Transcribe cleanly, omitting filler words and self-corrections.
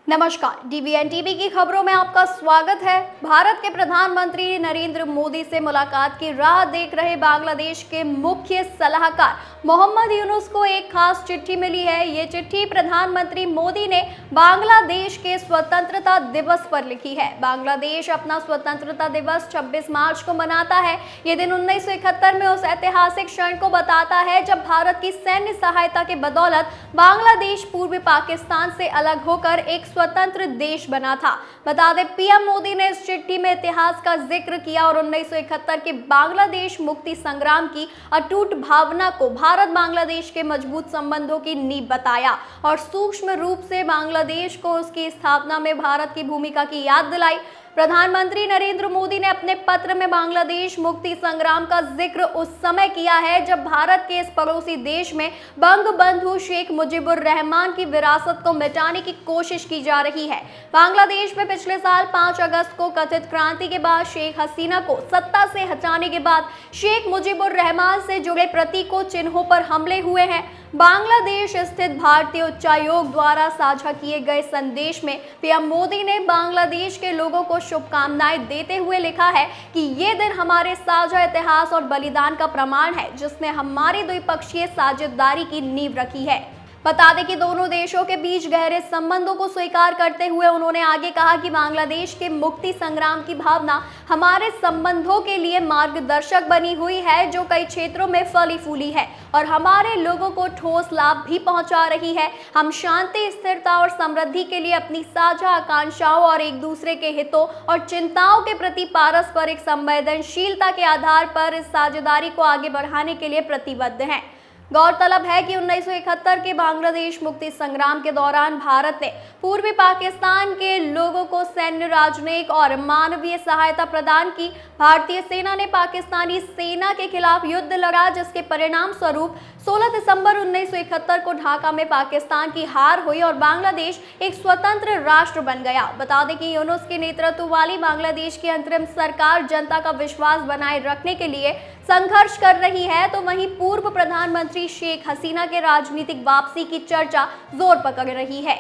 नमस्कार, डीवीएन टीवी की खबरों में आपका स्वागत है। भारत के प्रधानमंत्री नरेंद्र मोदी से मुलाकात की राह देख रहे बांग्लादेश के मुख्य सलाहकार मोहम्मद यूनुस को एक खास चिट्ठी मिली है। ये चिट्ठी प्रधानमंत्री मोदी ने बांग्लादेश के स्वतंत्रता दिवस पर लिखी है। बांग्लादेश अपना स्वतंत्रता दिवस 26 मार्च को मनाता है। ये दिन 1971 में उस ऐतिहासिक क्षण को बताता है जब भारत की सैन्य सहायता के बदौलत बांग्लादेश पूर्वी पाकिस्तान से अलग होकर एक स्वतंत्र देश बना था। बता दें, पीएम मोदी ने इस चिट्ठी में इतिहास का जिक्र किया और 1971 के बांग्लादेश मुक्ति संग्राम की अटूट भावना को भारत बांग्लादेश के मजबूत संबंधों की नींव बताया और सूक्ष्म रूप से बांग्लादेश को उसकी स्थापना में भारत की भूमिका की याद दिलाई। प्रधानमंत्री नरेंद्र मोदी ने अपने पत्र में बांग्लादेश मुक्ति संग्राम का जिक्र उस समय किया है जब भारत के इस पड़ोसी देश में बंगबंधु शेख मुजीबुर रहमान की विरासत को मिटाने की कोशिश की जा रही है। बांग्लादेश में पिछले साल 5 अगस्त को कथित क्रांति के बाद शेख हसीना को सत्ता से हटाने के बाद शेख मुजीबुर रहमान से जुड़े प्रतीकों चिन्हों पर हमले हुए हैं। बांग्लादेश स्थित भारतीय उच्चायोग द्वारा साझा किए गए संदेश में पीएम मोदी ने बांग्लादेश के लोगों को शुभकामनाएं देते हुए लिखा है कि ये दिन हमारे साझा इतिहास और बलिदान का प्रमाण है जिसने हमारी द्विपक्षीय साझेदारी की नींव रखी है। बता दें कि दोनों देशों के बीच गहरे संबंधों को स्वीकार करते हुए उन्होंने आगे कहा कि बांग्लादेश के मुक्ति संग्राम की भावना हमारे संबंधों के लिए मार्गदर्शक बनी हुई है जो कई क्षेत्रों में फली फूली है और हमारे लोगों को ठोस लाभ भी पहुंचा रही है। हम शांति, स्थिरता और समृद्धि के लिए अपनी साझा आकांक्षाओं और एक दूसरे के हितों और चिंताओं के प्रति पारस्परिक संवेदनशीलता के आधार पर इस साझेदारी को आगे बढ़ाने के लिए प्रतिबद्ध हैं। गौरतलब है कि 1971 के बांग्लादेश मुक्ति संग्राम के दौरान भारत ने पूर्वी पाकिस्तान के लोगों को सैन्य, राजनयिक और मानवीय सहायता प्रदान की। भारतीय सेना ने पाकिस्तानी सेना के खिलाफ युद्ध लड़ा जिसके परिणाम स्वरूप 16 दिसंबर 1971 को ढाका में पाकिस्तान की हार हुई और बांग्लादेश एक स्वतंत्र राष्ट्र बन गया। बता दें कि यूनुस के नेतृत्व वाली बांग्लादेश की अंतरिम सरकार जनता का विश्वास बनाए रखने के लिए संघर्ष कर रही है, तो वहीं पूर्व प्रधानमंत्री शेख हसीना के राजनीतिक वापसी की चर्चा जोर पकड़ रही है।